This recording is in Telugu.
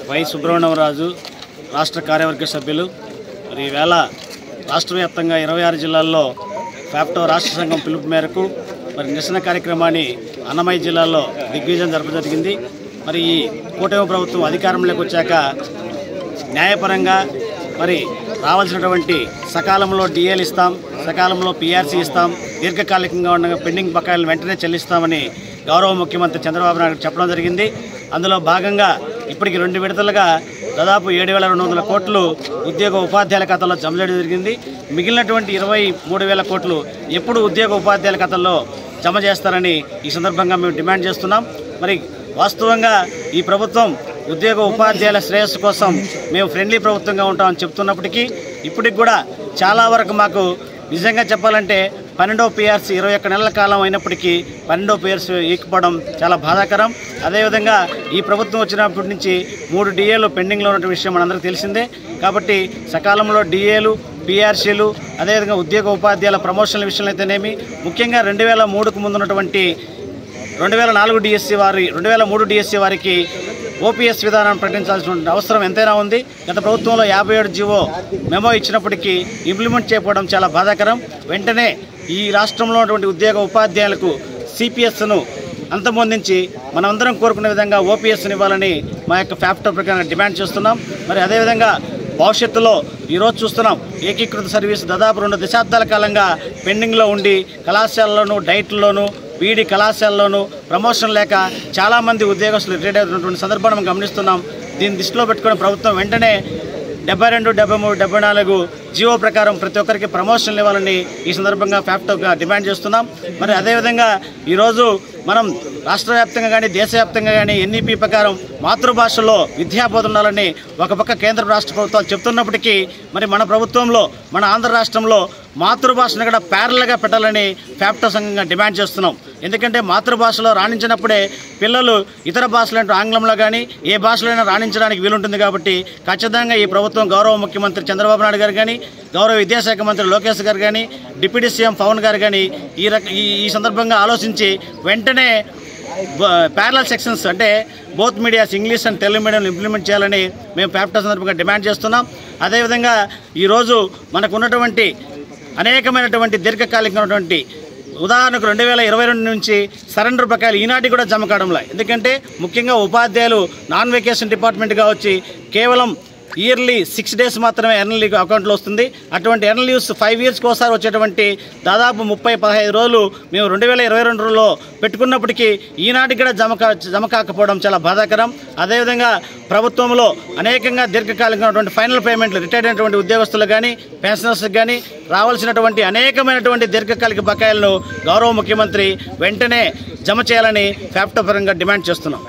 వై సుబ్రహ్మణ్యరాజు రాష్ట్ర కార్యవర్గ సభ్యులు. మరి ఈవేళ రాష్ట్ర వ్యాప్తంగా 26 జిల్లాల్లో ఫ్యాప్టో రాష్ట్ర సంఘం పిలుపు మేరకు మరి నిరసన కార్యక్రమాన్ని అన్నమయ్య జిల్లాలో దిగ్విజయం జరపజరిగింది. మరి ఈ కూటమి ప్రభుత్వం అధికారంలోకి వచ్చాక న్యాయపరంగా మరి రావాల్సినటువంటి సకాలంలో డిఏలు ఇస్తాం, సకాలంలో పిఆర్సీ ఇస్తాం, దీర్ఘకాలికంగా ఉన్న పెండింగ్ బకాయిలను వెంటనే చెల్లిస్తామని గౌరవ ముఖ్యమంత్రి చంద్రబాబు నాయుడు చెప్పడం జరిగింది. అందులో భాగంగా ఇప్పటికి 2 విడతలుగా దాదాపు 7,200 కోట్లు ఉద్యోగ ఉపాధ్యాయుల ఖాతాలో జమ చేయడం జరిగింది. మిగిలినటువంటి 23,000 కోట్లు ఎప్పుడు ఉద్యోగ ఉపాధ్యాయుల ఖాతాల్లో జమ చేస్తారని ఈ సందర్భంగా మేము డిమాండ్ చేస్తున్నాం. మరి వాస్తవంగా ఈ ప్రభుత్వం ఉద్యోగ ఉపాధ్యాయుల శ్రేయస్సు కోసం మేము ఫ్రెండ్లీ ప్రభుత్వంగా ఉంటామని చెప్తున్నప్పటికీ ఇప్పటికి కూడా చాలా వరకు మాకు నిజంగా చెప్పాలంటే 12వ పిఆర్సీ 21 నెలల కాలం అయినప్పటికీ 12వ పిఆర్సీ ఇవ్వకపోవడం చాలా బాధాకరం. అదేవిధంగా ఈ ప్రభుత్వం వచ్చినప్పటి నుంచి 3 డిఏలు పెండింగ్లో ఉన్న విషయం మనందరికీ తెలిసిందే. కాబట్టి సకాలంలో డిఏలు, పిఆర్సీలు, అదేవిధంగా ఉద్యోగ ఉపాధ్యాయుల ప్రమోషన్ల విషయంలో అయితేనేమి, ముఖ్యంగా 2003కు ముందు ఉన్నటువంటి 2004 డిఎస్సీ వారి 2003 డిఎస్సీ వారికి ఓపీఎస్ విధానాన్ని ప్రకటించాల్సిన అవసరం ఎంతైనా ఉంది. గత ప్రభుత్వంలో 57 జీవో మెమో ఇచ్చినప్పటికీ ఇంప్లిమెంట్ చేయకపోవడం చాలా బాధాకరం. వెంటనే ఈ రాష్ట్రంలో ఉన్నటువంటి ఉద్యోగ ఉపాధ్యాయులకు సిపిఎస్ను అంతమొందించి మనమందరం కోరుకునే విధంగా ఓపీఎస్ని ఇవ్వాలని మా యొక్క ఫ్యాప్టో ప్రకారం డిమాండ్ చేస్తున్నాం. మరి అదేవిధంగా భవిష్యత్తులో ఈరోజు చూస్తున్నాం ఏకీకృత సర్వీస్ దాదాపు 2 దశాబ్దాల కాలంగా పెండింగ్లో ఉండి కళాశాలలోనూ, డైట్లలోనూ, బీఈడి కళాశాలలోనూ ప్రమోషన్ లేక చాలామంది ఉద్యోగస్తులు రిటైర్ అవుతున్నటువంటి సందర్భాన్ని మనం గమనిస్తున్నాం. దీన్ని దృష్టిలో పెట్టుకుని ప్రభుత్వం వెంటనే 72, 73, 74 జీవో ప్రకారం ప్రతి ఒక్కరికి ప్రమోషన్లు ఇవ్వాలని ఈ సందర్భంగా ఫ్యాప్టోగా డిమాండ్ చేస్తున్నాం. మరి అదేవిధంగా ఈరోజు మనం రాష్ట్ర వ్యాప్తంగా కానీ దేశవ్యాప్తంగా కానీ ఎన్ఈపీ ప్రకారం మాతృభాషలో విద్యాబోధన ఉండాలని ఒక పక్క కేంద్ర రాష్ట్ర ప్రభుత్వాలు చెప్తున్నప్పటికీ మరి మన ప్రభుత్వంలో, మన ఆంధ్ర రాష్ట్రంలో మాతృభాషను కూడా ప్యారల్గా పెట్టాలని ఫ్యాప్టో సంఘంగా డిమాండ్ చేస్తున్నాం. ఎందుకంటే మాతృభాషలో రాణించినప్పుడే పిల్లలు ఇతర భాషలంటూ ఆంగ్లంలో కానీ ఏ భాషలైనా రాణించడానికి వీలుంటుంది. కాబట్టి ఖచ్చితంగా ఈ ప్రభుత్వం గౌరవ ముఖ్యమంత్రి చంద్రబాబు నాయుడు గారు కానీ, గౌరవ విద్యాశాఖ మంత్రి లోకేష్ గారు కానీ, డిప్యూటీ సీఎం పవన్ గారు కానీ ఈ సందర్భంగా ఆలోచించి వెంటనే ప్యారలల్ సెక్షన్స్ అంటే both medias English and Telugu మీడియంలో ఇంప్లిమెంట్ చేయాలని మేము ఫ్యాప్టో సందర్భంగా డిమాండ్ చేస్తున్నాం. అదేవిధంగా ఈరోజు మనకు ఉన్నటువంటి అనేకమైనటువంటి దీర్ఘకాలికమైనటువంటి ఉదాహరణకు 2022 నుంచి సరెండర్ బకాయిలు ఈనాటి కూడా జమ కావడంలో, ఎందుకంటే ముఖ్యంగా ఉపాధ్యాయులు నాన్ వెకేషన్ డిపార్ట్మెంట్గా వచ్చి కేవలం ఇయర్లీ 6 days మాత్రమే ఎర్నల్ లీవ్ అకౌంట్లో వస్తుంది. అటువంటి ఎర్నల్ లీవ్స్ 5 yearsకి ఒకసారి వచ్చేటువంటి దాదాపు 30-15 రోజులు మేము 2022లో పెట్టుకున్నప్పటికీ ఈనాటికి కూడా జమ కాకపోవడం చాలా బాధాకరం. అదేవిధంగా ప్రభుత్వంలో అనేకంగా దీర్ఘకాలికమైనటువంటి ఫైనల్ పేమెంట్లు రిటైర్డ్ అయినటువంటి ఉద్యోగస్తులకు కానీ, పెన్షనర్స్కి కానీ రావాల్సినటువంటి అనేకమైనటువంటి దీర్ఘకాలిక బకాయిలను గౌరవ ముఖ్యమంత్రి వెంటనే జమ చేయాలని ఫ్యాప్టో పరంగా డిమాండ్ చేస్తున్నాం.